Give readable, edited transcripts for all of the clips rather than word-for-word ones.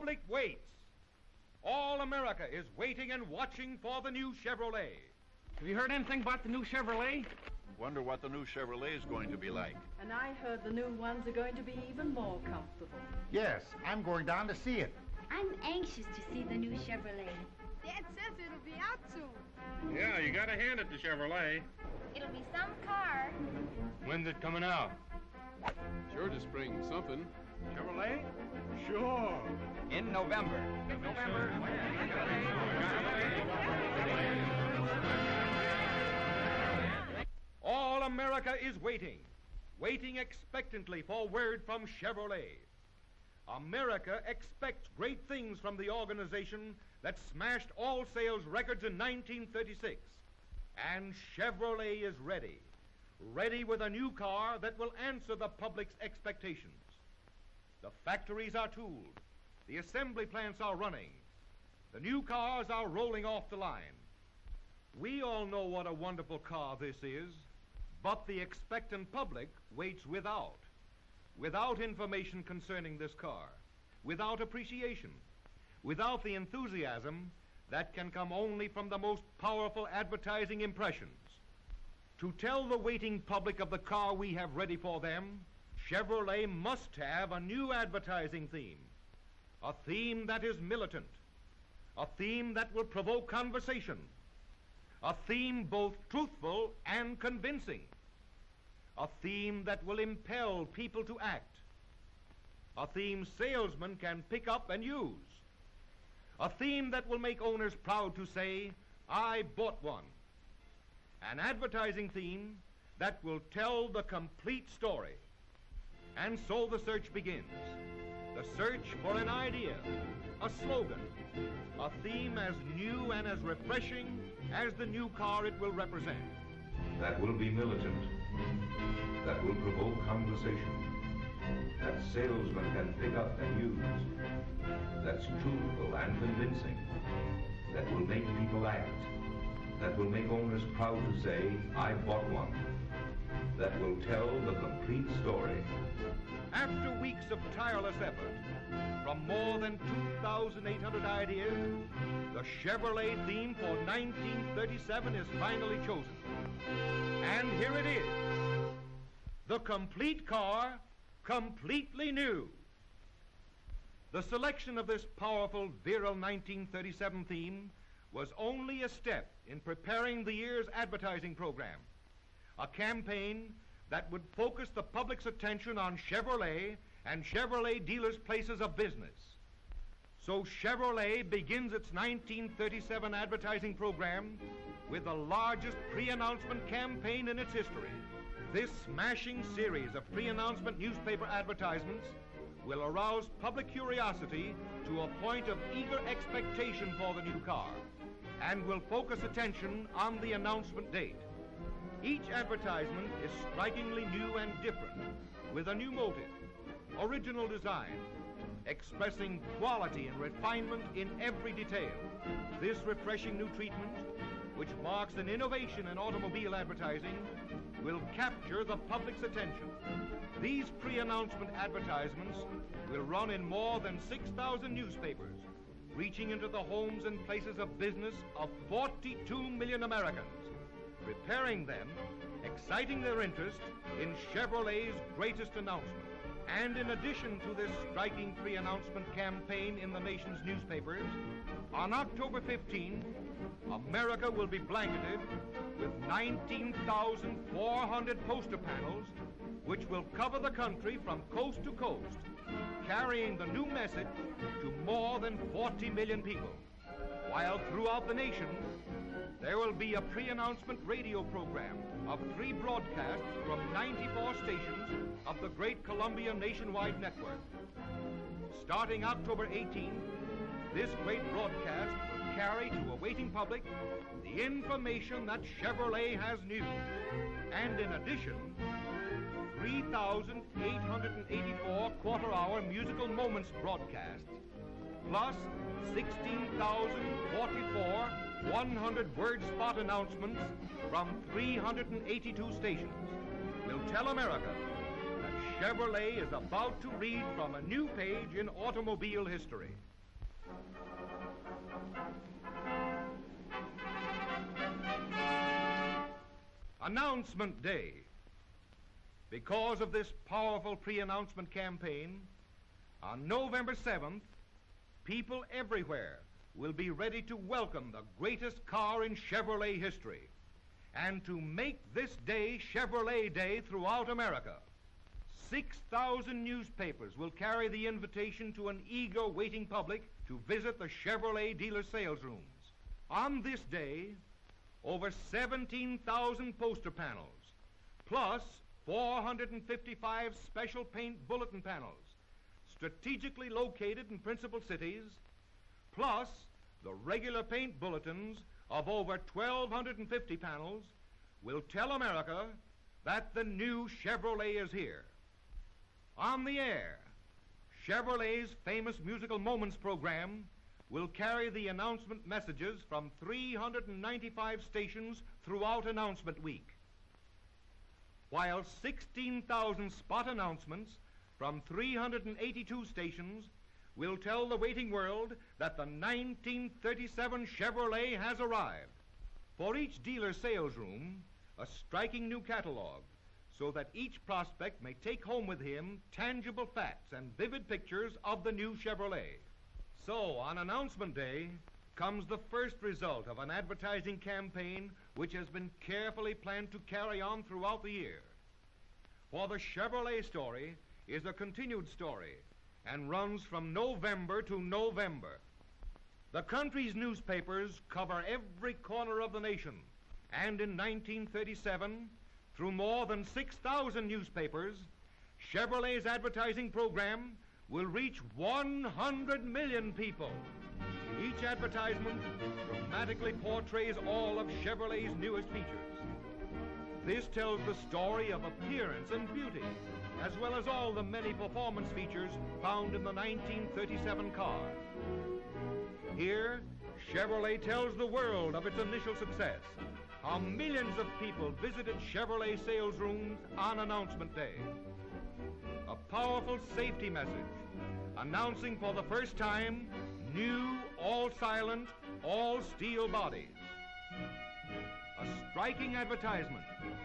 public waits. All America is waiting and watching for the new Chevrolet. Have you heard anything about the new Chevrolet? Wonder what the new Chevrolet is going to be like. And I heard the new ones are going to be even more comfortable. Yes, I'm going down to see it. I'm anxious to see the new Chevrolet. Dad says it'll be out soon. Yeah, you gotta hand it to Chevrolet. It'll be some car. When's it coming out? Sure to spring something. Chevrolet? Sure. In November. All America is waiting expectantly for word from Chevrolet. America expects great things from the organization that smashed all sales records in 1936. And Chevrolet is ready with a new car that will answer the public's expectations. The factories are tooled. The assembly plants are running. The new cars are rolling off the line. We all know what a wonderful car this is, but the expectant public waits without information concerning this car, without appreciation, without the enthusiasm that can come only from the most powerful advertising impressions. To tell the waiting public of the car we have ready for them, Chevrolet must have a new advertising theme, a theme that is militant, a theme that will provoke conversation, a theme both truthful and convincing, a theme that will impel people to act, a theme salesmen can pick up and use, a theme that will make owners proud to say, "I bought one," an advertising theme that will tell the complete story. And so the search begins. The search for an idea, a slogan, a theme as new and as refreshing as the new car it will represent. That will be militant, that will provoke conversation, that salesmen can pick up and use, that's truthful and convincing, that will make people act, that will make owners proud to say, "I bought one," that will tell the complete story. After weeks of tireless effort, from more than 2,800 ideas, the Chevrolet theme for 1937 is finally chosen. And here it is, the complete car, completely new. The selection of this powerful, virile 1937 theme was only a step in preparing the year's advertising program, a campaign that would focus the public's attention on Chevrolet and Chevrolet dealers' places of business. So Chevrolet begins its 1937 advertising program with the largest pre-announcement campaign in its history. This smashing series of pre-announcement newspaper advertisements will arouse public curiosity to a point of eager expectation for the new car and will focus attention on the announcement date. Each advertisement is strikingly new and different, with a new motive, original design, expressing quality and refinement in every detail. This refreshing new treatment, which marks an innovation in automobile advertising, will capture the public's attention. These pre-announcement advertisements will run in more than 6,000 newspapers, reaching into the homes and places of business of 42 million Americans, preparing them, exciting their interest in Chevrolet's greatest announcement. And in addition to this striking pre-announcement campaign in the nation's newspapers, on October 15, America will be blanketed with 19,400 poster panels which will cover the country from coast to coast, carrying the new message to more than 40 million people. While throughout the nation, there will be a pre-announcement radio program of 3 broadcasts from 94 stations of the great Columbia nationwide network. Starting October 18th, this great broadcast will carry to a waiting public the information that Chevrolet has new. And in addition, 3,884 quarter-hour musical moments broadcasts, plus 16,044 100-word spot announcements from 382 stations will tell America that Chevrolet is about to read from a new page in automobile history. Announcement Day. Because of this powerful pre-announcement campaign, on November 7th, people everywhere will be ready to welcome the greatest car in Chevrolet history and to make this day Chevrolet Day throughout America. 6,000 newspapers will carry the invitation to an eager waiting public to visit the Chevrolet dealer sales rooms. On this day, over 17,000 poster panels, plus 455 special paint bulletin panels, strategically located in principal cities, plus the regular paint bulletins of over 1,250 panels, will tell America that the new Chevrolet is here. On the air, Chevrolet's famous Musical Moments program will carry the announcement messages from 395 stations throughout Announcement Week, while 16,000 spot announcements from 382 stations will tell the waiting world that the 1937 Chevrolet has arrived. For each dealer sales room, a striking new catalog, so that each prospect may take home with him tangible facts and vivid pictures of the new Chevrolet. So, on Announcement Day comes the first result of an advertising campaign which has been carefully planned to carry on throughout the year. For the Chevrolet story is a continued story and runs from November to November. The country's newspapers cover every corner of the nation, and in 1937, through more than 6,000 newspapers, Chevrolet's advertising program will reach 100 million people. Each advertisement dramatically portrays all of Chevrolet's newest features. This tells the story of appearance and beauty, as well as all the many performance features found in the 1937 car. Here, Chevrolet tells the world of its initial success, how millions of people visited Chevrolet sales rooms on Announcement Day. A powerful safety message announcing for the first time new, all-silent, all-steel bodies. A striking advertisement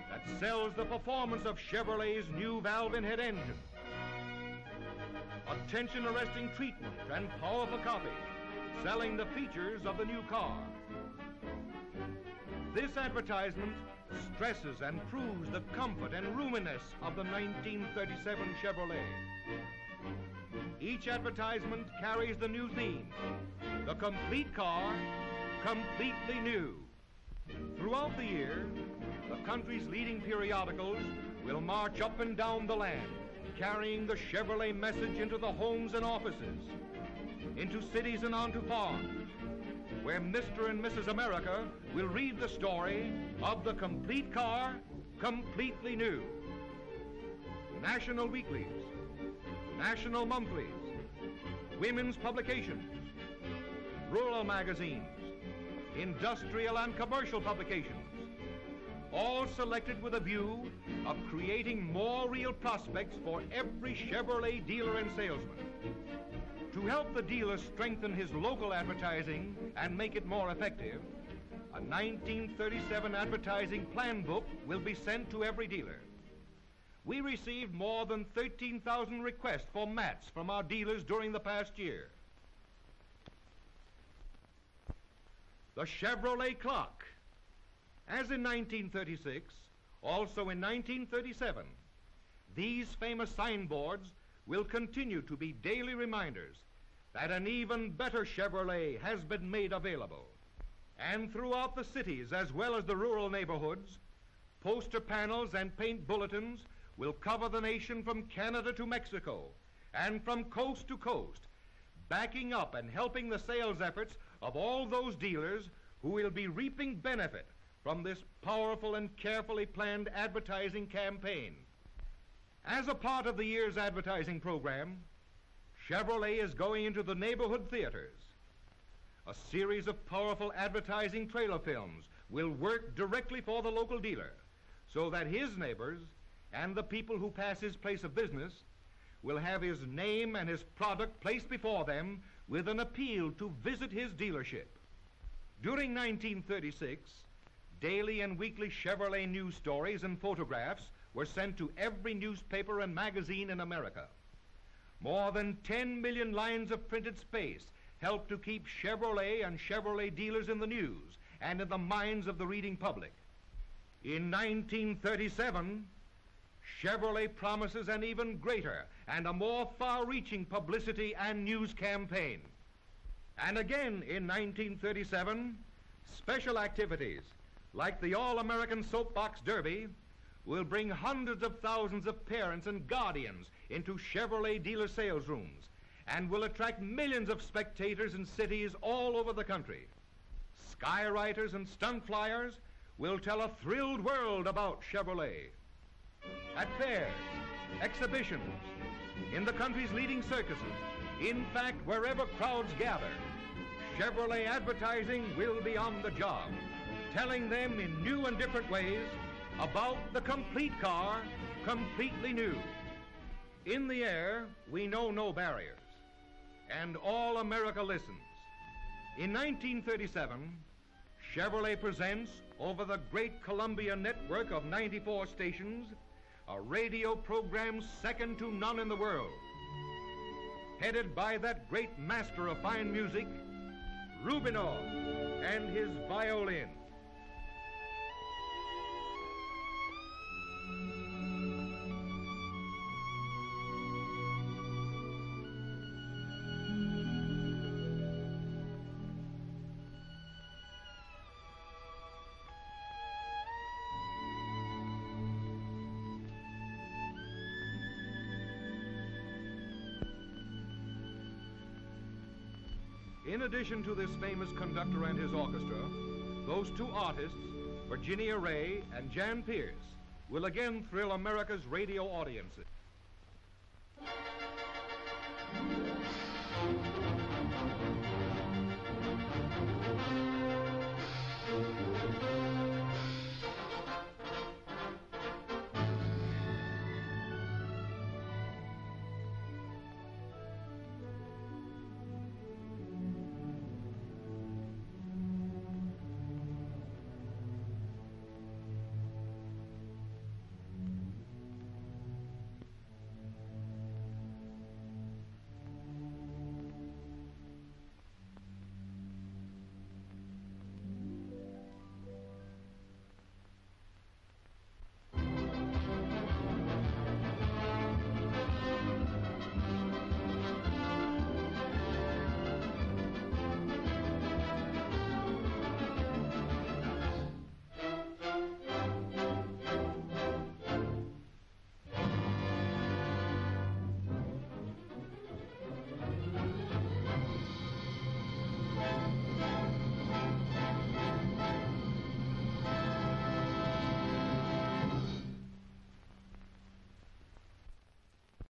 that sells the performance of Chevrolet's new valve-in-head engine. Attention-arresting treatment and powerful copy selling the features of the new car. This advertisement stresses and proves the comfort and roominess of the 1937 Chevrolet. Each advertisement carries the new theme, the complete car, completely new. Throughout the year, the country's leading periodicals will march up and down the land, carrying the Chevrolet message into the homes and offices, into cities and onto farms, where Mr. and Mrs. America will read the story of the complete car, completely new. National weeklies, national monthlies, women's publications, rural magazines, industrial and commercial publications, all selected with a view of creating more real prospects for every Chevrolet dealer and salesman. To help the dealer strengthen his local advertising and make it more effective, a 1937 advertising plan book will be sent to every dealer. We received more than 13,000 requests for mats from our dealers during the past year. The Chevrolet clock. As in 1936, also in 1937, these famous signboards will continue to be daily reminders that an even better Chevrolet has been made available. And throughout the cities as well as the rural neighborhoods, poster panels and paint bulletins will cover the nation from Canada to Mexico and from coast to coast, backing up and helping the sales efforts of all those dealers who will be reaping benefit from this powerful and carefully planned advertising campaign. As a part of the year's advertising program, Chevrolet is going into the neighborhood theaters. A series of powerful advertising trailer films will work directly for the local dealer so that his neighbors and the people who pass his place of business will have his name and his product placed before them with an appeal to visit his dealership. During 1936, daily and weekly Chevrolet news stories and photographs were sent to every newspaper and magazine in America. More than 10 million lines of printed space helped to keep Chevrolet and Chevrolet dealers in the news and in the minds of the reading public. In 1937, Chevrolet promises an even greater and a more far-reaching publicity and news campaign. And again in 1937, special activities like the All-American Soapbox Derby will bring hundreds of thousands of parents and guardians into Chevrolet dealer sales rooms and will attract millions of spectators in cities all over the country. Skywriters and stunt flyers will tell a thrilled world about Chevrolet. At fairs, exhibitions, in the country's leading circuses, in fact, wherever crowds gather, Chevrolet advertising will be on the job, telling them in new and different ways about the complete car, completely new. In the air, we know no barriers, and all America listens. In 1937, Chevrolet presents, over the great Columbia network of 94 stations, a radio program second to none in the world. Headed by that great master of fine music, Rubinoff and his violin. In addition to this famous conductor and his orchestra, those two artists, Virginia Ray and Jan Pierce, will again thrill America's radio audiences.